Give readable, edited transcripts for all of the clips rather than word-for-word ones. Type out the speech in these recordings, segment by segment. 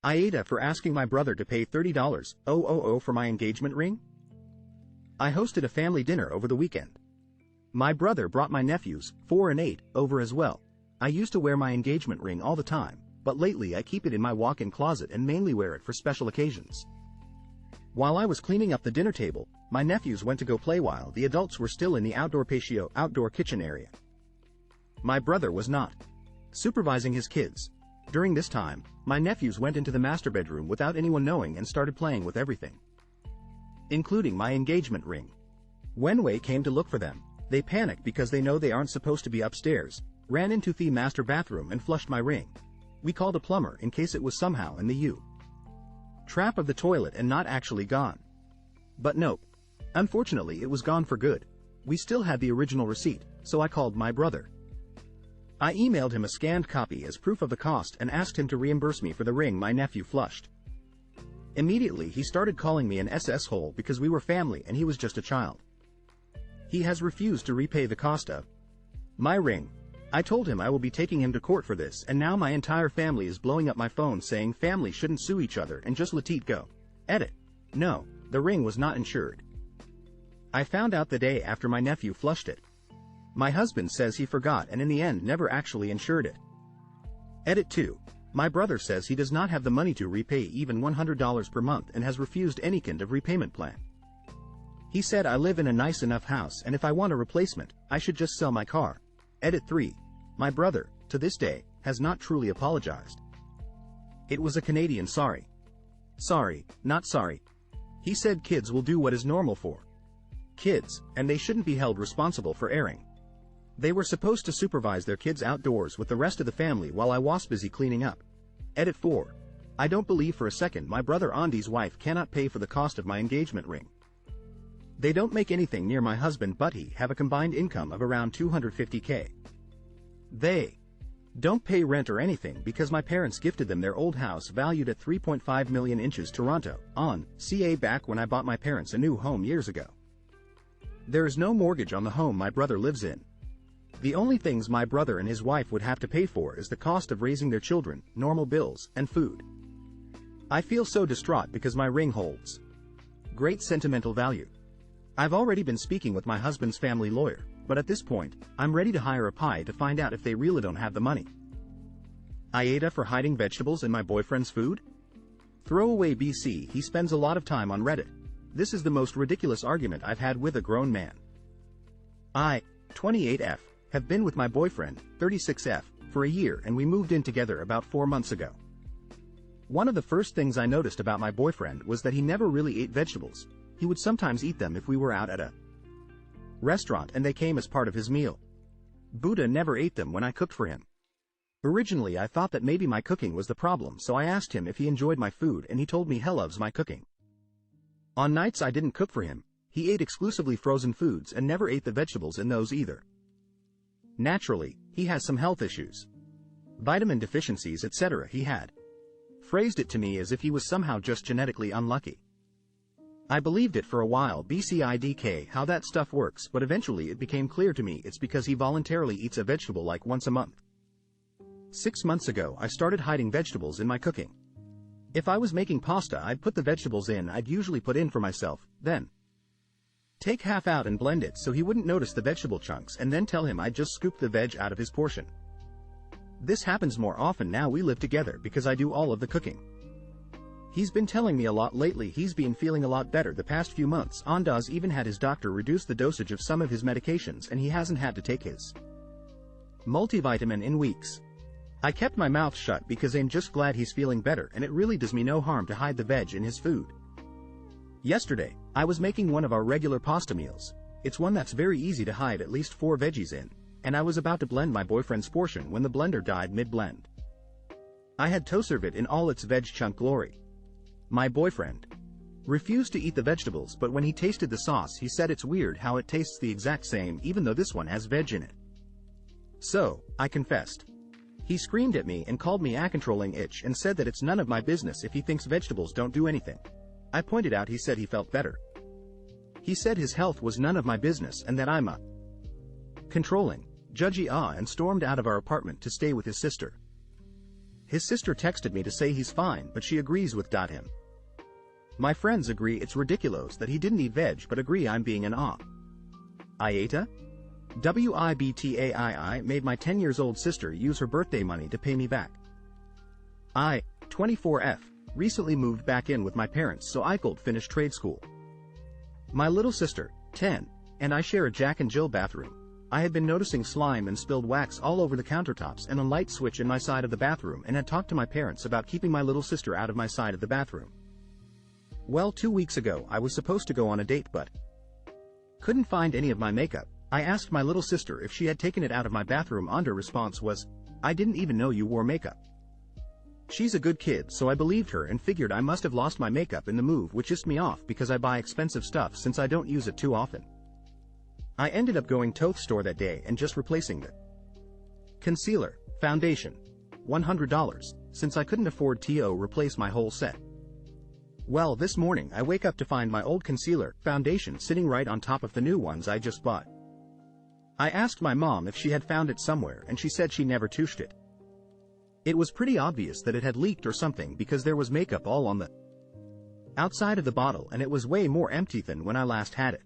AITA for asking my brother to pay $30 for my engagement ring? I hosted a family dinner over the weekend. My brother brought my nephews, 4 and 8, over as well. I used to wear my engagement ring all the time, but lately I keep it in my walk-in closet and mainly wear it for special occasions. While I was cleaning up the dinner table, my nephews went to go play while the adults were still in the outdoor patio, outdoor kitchen area. My brother was not supervising his kids. During this time, my nephews went into the master bedroom without anyone knowing and started playing with everything, including my engagement ring. When Wei came to look for them, they panicked because they know they aren't supposed to be upstairs, ran into the master bathroom and flushed my ring. We called a plumber in case it was somehow in the U-trap of the toilet and not actually gone. But nope. Unfortunately, it was gone for good. We still had the original receipt, so I called my brother. I emailed him a scanned copy as proof of the cost and asked him to reimburse me for the ring my nephew flushed. Immediately he started calling me an asshole because we were family and he was just a child. He has refused to repay the cost of my ring. I told him I will be taking him to court for this, and now my entire family is blowing up my phone saying family shouldn't sue each other and just let it go. Edit. No, the ring was not insured. I found out the day after my nephew flushed it. My husband says he forgot and in the end never actually insured it. Edit 2. My brother says he does not have the money to repay even $100 per month and has refused any kind of repayment plan. He said I live in a nice enough house and if I want a replacement, I should just sell my car. Edit 3. My brother, to this day, has not truly apologized. It was a Canadian sorry. Sorry, not sorry. He said kids will do what is normal for kids, and they shouldn't be held responsible for erring. They were supposed to supervise their kids outdoors with the rest of the family while I was busy cleaning up. Edit 4. I don't believe for a second my brother Andy's wife cannot pay for the cost of my engagement ring. They don't make anything near my husband but he have a combined income of around $250K. They don't pay rent or anything because my parents gifted them their old house valued at 3.5 million inches Toronto, CA back when I bought my parents a new home years ago. There is no mortgage on the home my brother lives in. The only things my brother and his wife would have to pay for is the cost of raising their children, normal bills, and food. I feel so distraught because my ring holds great sentimental value. I've already been speaking with my husband's family lawyer, but at this point, I'm ready to hire a PI to find out if they really don't have the money. AITA for hiding vegetables in my boyfriend's food? Throwaway BC. He spends a lot of time on Reddit. This is the most ridiculous argument I've had with a grown man. I, 28F, have been with my boyfriend, 36F, for a year and we moved in together about 4 months ago. One of the first things I noticed about my boyfriend was that he never really ate vegetables. He would sometimes eat them if we were out at a restaurant and they came as part of his meal. Buddha never ate them when I cooked for him. Originally I thought that maybe my cooking was the problem, so I asked him if he enjoyed my food and he told me he loves my cooking. On nights I didn't cook for him, he ate exclusively frozen foods and never ate the vegetables in those either. Naturally, he has some health issues. Vitamin deficiencies, etc. He had phrased it to me as if he was somehow just genetically unlucky. I believed it for a while, BCIDK, how that stuff works, but eventually it became clear to me it's because he voluntarily eats a vegetable like once a month. 6 months ago I started hiding vegetables in my cooking. If I was making pasta I'd put the vegetables in I'd usually put in for myself, then take half out and blend it so he wouldn't notice the vegetable chunks and then tell him I'd just scoop the veg out of his portion. This happens more often now we live together because I do all of the cooking. He's been telling me a lot lately he's been feeling a lot better the past few months. Andas even had his doctor reduce the dosage of some of his medications and he hasn't had to take his multivitamin in weeks. I kept my mouth shut because I'm just glad he's feeling better and it really does me no harm to hide the veg in his food. Yesterday, I was making one of our regular pasta meals. It's one that's very easy to hide at least 4 veggies in, and I was about to blend my boyfriend's portion when the blender died mid-blend. I had to serve it in all its veg chunk glory. My boyfriend refused to eat the vegetables, but when he tasted the sauce he said it's weird how it tastes the exact same even though this one has veg in it. So, I confessed. He screamed at me and called me a controlling itch and said that it's none of my business if he thinks vegetables don't do anything. I pointed out he said he felt better. He said his health was none of my business and that I'm a controlling, judgy and stormed out of our apartment to stay with his sister. His sister texted me to say he's fine, but she agrees with him. My friends agree it's ridiculous that he didn't eat veg but agree I'm being an op. AITA? WIBTAII made my 10 years old sister use her birthday money to pay me back. I, 24F, recently moved back in with my parents so I could finish trade school. My little sister, 10, and I share a Jack and Jill bathroom. I had been noticing slime and spilled wax all over the countertops and a light switch in my side of the bathroom and had talked to my parents about keeping my little sister out of my side of the bathroom. Well, 2 weeks ago I was supposed to go on a date but couldn't find any of my makeup. I asked my little sister if she had taken it out of my bathroom and her response was, "I didn't even know you wore makeup." She's a good kid, so I believed her and figured I must have lost my makeup in the move, which pissed me off because I buy expensive stuff since I don't use it too often. I ended up going to the store that day and just replacing the concealer, foundation, $100, since I couldn't afford to replace my whole set. Well, this morning I wake up to find my old concealer, foundation sitting right on top of the new ones I just bought. I asked my mom if she had found it somewhere and she said she never touched it. It was pretty obvious that it had leaked or something because there was makeup all on the outside of the bottle and it was way more empty than when I last had it.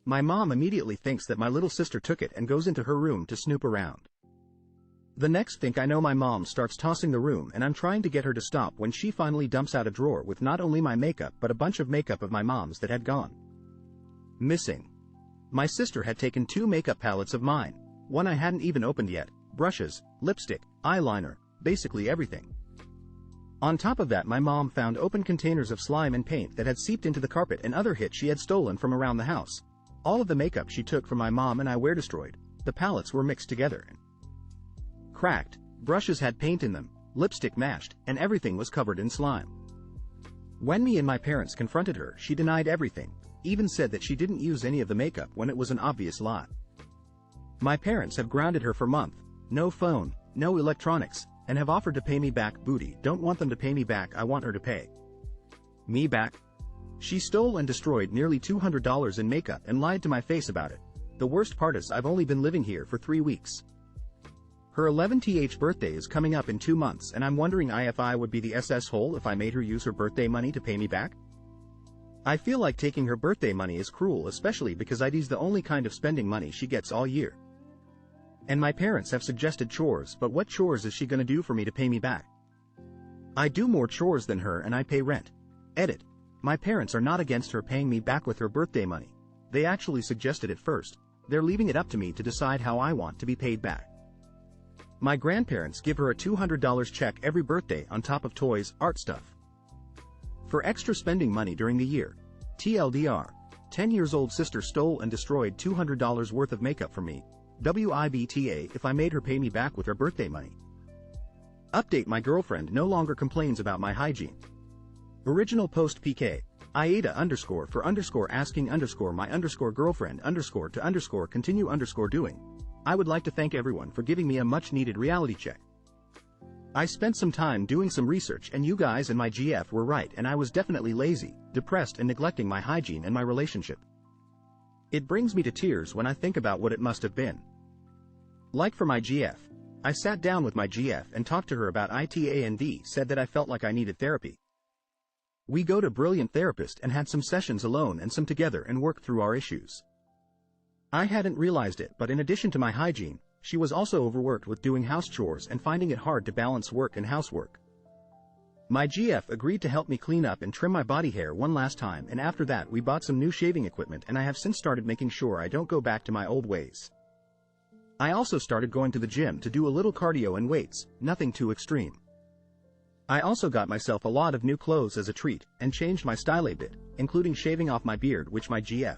My mom immediately thinks that my little sister took it and goes into her room to snoop around. The next thing I know, my mom starts tossing the room and I'm trying to get her to stop when she finally dumps out a drawer with not only my makeup but a bunch of makeup of my mom's that had gone missing. My sister had taken 2 makeup palettes of mine, one I hadn't even opened yet, brushes, lipstick, eyeliner, basically everything. On top of that, my mom found open containers of slime and paint that had seeped into the carpet and other hits she had stolen from around the house. All of the makeup she took from my mom and I were destroyed. The palettes were mixed together and cracked, brushes had paint in them, lipstick mashed, and everything was covered in slime. When me and my parents confronted her, she denied everything, even said that she didn't use any of the makeup when it was an obvious lie. My parents have grounded her for months, no phone, no electronics, and have offered to pay me back. Booty, don't want them to pay me back, I want her to pay me back. She stole and destroyed nearly $200 in makeup and lied to my face about it. The worst part is I've only been living here for 3 weeks. Her 11th birthday is coming up in 2 months and I'm wondering if I would be the AmItheAsshole if I made her use her birthday money to pay me back. I feel like taking her birthday money is cruel, especially because ID's the only kind of spending money she gets all year. And my parents have suggested chores, but what chores is she gonna do for me to pay me back? I do more chores than her and I pay rent. Edit. My parents are not against her paying me back with her birthday money. They actually suggested it first. They're leaving it up to me to decide how I want to be paid back. My grandparents give her a $200 check every birthday on top of toys, art stuff. For extra spending money during the year. TLDR. 10 years old sister stole and destroyed $200 worth of makeup from me. WIBTA if I made her pay me back with her birthday money. Update: my girlfriend no longer complains about my hygiene. Original post PK. AITA _for_asking _my girlfriend to continue doing. I would like to thank everyone for giving me a much needed reality check. I spent some time doing some research and you guys and my GF were right and I was definitely lazy, depressed and neglecting my hygiene and my relationship. It brings me to tears when I think about what it must have been like for my GF. I sat down with my GF and talked to her about ITA and said that I felt like I needed therapy. We go to brilliant therapist and had some sessions alone and some together and worked through our issues. I hadn't realized it, but in addition to my hygiene, she was also overworked with doing house chores and finding it hard to balance work and housework. My GF agreed to help me clean up and trim my body hair one last time, and after that we bought some new shaving equipment and I have since started making sure I don't go back to my old ways. I also started going to the gym to do a little cardio and weights, nothing too extreme. I also got myself a lot of new clothes as a treat, and changed my style a bit, including shaving off my beard, which my GF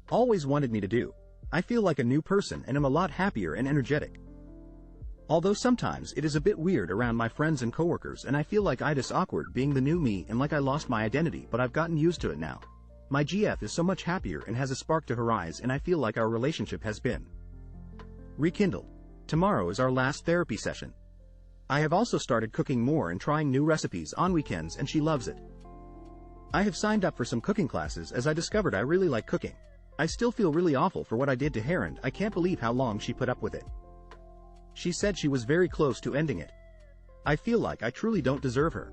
always wanted me to do. I feel like a new person and am a lot happier and energetic. Although sometimes it is a bit weird around my friends and coworkers and I feel like it's awkward being the new me and like I lost my identity, but I've gotten used to it now. My GF is so much happier and has a spark to her eyes and I feel like our relationship has been rekindled. Tomorrow is our last therapy session. I have also started cooking more and trying new recipes on weekends and she loves it. I have signed up for some cooking classes as I discovered I really like cooking. I still feel really awful for what I did to her and I can't believe how long she put up with it. She said she was very close to ending it. I feel like I truly don't deserve her.